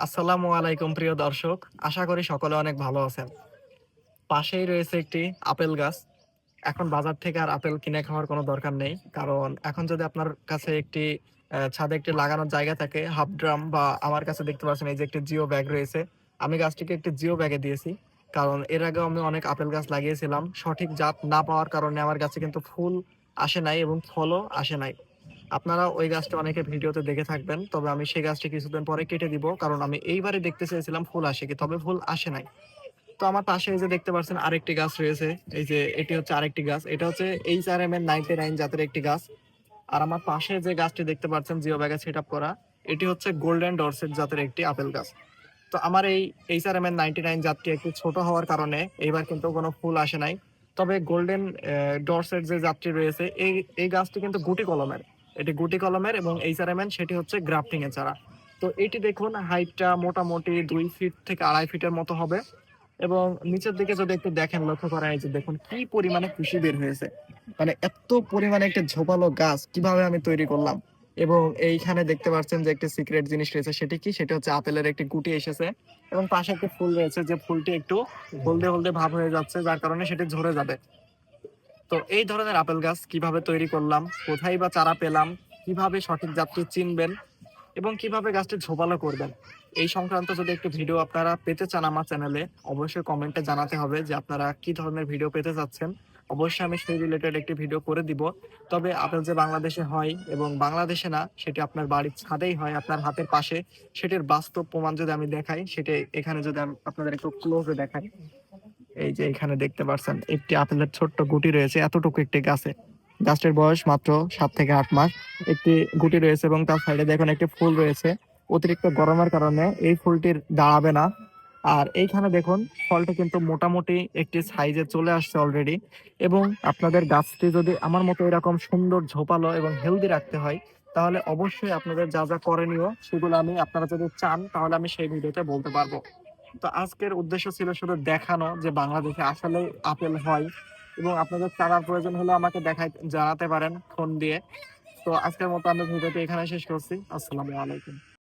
আসসালামু আলাইকুম প্রিয় দর্শক। আশা করি সকলে অনেক ভালো আছেন। পাশেই রয়েছে একটি আপেল গাছ। এখন বাজার থেকে আর আপেল কিনে খাওয়ার কোনো দরকার নেই। কারণ এখন যদি আপনার কাছে একটি ছাদে একটি লাগানোর জায়গা থাকে, হাফ ড্রাম বা আমার কাছে দেখতে পাচ্ছেন এই যে একটি জিও ব্যাগ রয়েছে। আমি গাছটিকে একটি জিও ব্যাগে দিয়েছি। কারণ এর আগেও আমি অনেক আপেল গাছ লাগিয়েছিলাম। সঠিক জাত না পাওয়ার কারণে আমার গাছে কিন্তু ফুল আসে নাই এবং ফলও আসে নাই। আপনারা ওই গাছটা অনেকে ভিডিওতে দেখে থাকবেন। তবে আমি সেই গাছটি কিছুদিন পরে কেটে দিব। কারণ আমি এইবারে দেখতে চেয়েছিলাম ফুল আসে কি, তবে ফুল আসে নাই। তো আমার পাশে এই যে দেখতে পাচ্ছেন আরেকটি গাছ রয়েছে। এই যে এটি হচ্ছে আরেকটি গাছ। এটা হচ্ছে HRM-এর 99 জাতের একটি গাছ। আর আমার পাশে যে গাছটি দেখতে পাচ্ছেন জিও ব্যাগে সেটআপ করা, এটি হচ্ছে গোল্ডেন ডরসেট জাতের একটি আপেল গাছ। তো আমার এই HRM-এর 99 জাতটি একটু ছোট হওয়ার কারণে এইবার কিন্তু কোনো ফুল আসে নাই। তবে গোল্ডেন ডরসেট যে জাতটি রয়েছে এই গাছটি কিন্তু গুটি কলমের। এটি গুটি কলমের এবং HRM-এর সেটি হচ্ছে গ্রাফটিং এর চারা। তো এটি দেখুন হাইটটা মোটামুটি 2 ফিট থেকে 2.5 ফিটের মতো হবে। এবং নিচের দিকে যদি একটু দেখেন, লক্ষ্য করা এই যে দেখুন কি পরিমাণে কুশি বের হয়েছে। মানে এত পরিমাণে একটা ঝোপালো গাছ কিভাবে আমি তৈরি করলাম। এবং এইখানে দেখতে পাচ্ছেন যে একটি সিক্রেট জিনিস রয়েছে, সেটি কি, সেটা হচ্ছে আপেলের একটি গুটি এসেছে এবং পাশে একটি ফুল রয়েছে যে ফুলটি একটু হলদে হলদে ভাব হয়ে যাচ্ছে, যার কারণে সেটি ঝরে যাবে। তো এই ধরনের আপেল গাছ কিভাবে তৈরি করলাম, কোথায় বা চারা পেলাম, কিভাবে সঠিক জাতটি চিনবেন এবং কিভাবে গাছটি ঝোপালো করবেন, এই সংক্রান্ত যদি একটু ভিডিও আপনারা পেতে চান আমার চ্যানেলে, অবশ্যই কমেন্টে জানাতে হবে যে আপনারা কি ধরনের ভিডিও পেতে চাচ্ছেন। অবশ্যই আমি সেই রিলেটেড একটি ভিডিও করে দিব। তবে আপেল যে বাংলাদেশে হয় এবং বাংলাদেশে না, সেটি আপনার বাড়ির ছাদেই হয়, আপনার হাতের পাশে, সেটির বাস্তব প্রমাণ যদি আমি দেখাই, সেটি এখানে যদি আমি আপনাদের একটু ক্লোজে দেখাই, এই যে এখানে দেখতে পাচ্ছেন একটি আপেলের ছোট্ট গুটি রয়েছে এতটুকু একটি গাছে। গাছটির বয়স মাত্র 7 থেকে 8 মাস। একটি গুটি রয়েছে এবং তার সাইডে দেখুন একটি ফুল রয়েছে। অতিরিক্ত গরমের কারণে এই ফুলটির দাঁড়াবে না। আর এইখানে দেখুন ফলটা কিন্তু মোটামুটি একটি সাইজে চলে আসছে অলরেডি। এবং আপনাদের গাছটি যদি আমার মতো এরকম সুন্দর ঝোপালো এবং হেলদি রাখতে হয়, তাহলে অবশ্যই আপনাদের যা যা করণীয় সেগুলো আমি, আপনারা যদি চান তাহলে আমি সেই ভিডিওতে বলতে পারবো। তো আজকের উদ্দেশ্য ছিল শুধু দেখানো যে বাংলাদেশে আসলে আপেল হয়। এবং আপনাদের চারার প্রয়োজন হলে আমাকে জানাতে পারেন ফোন দিয়ে। তো আজকের মতো আমি ভিডিওটি এখানে শেষ করছি। আসসালামু আলাইকুম।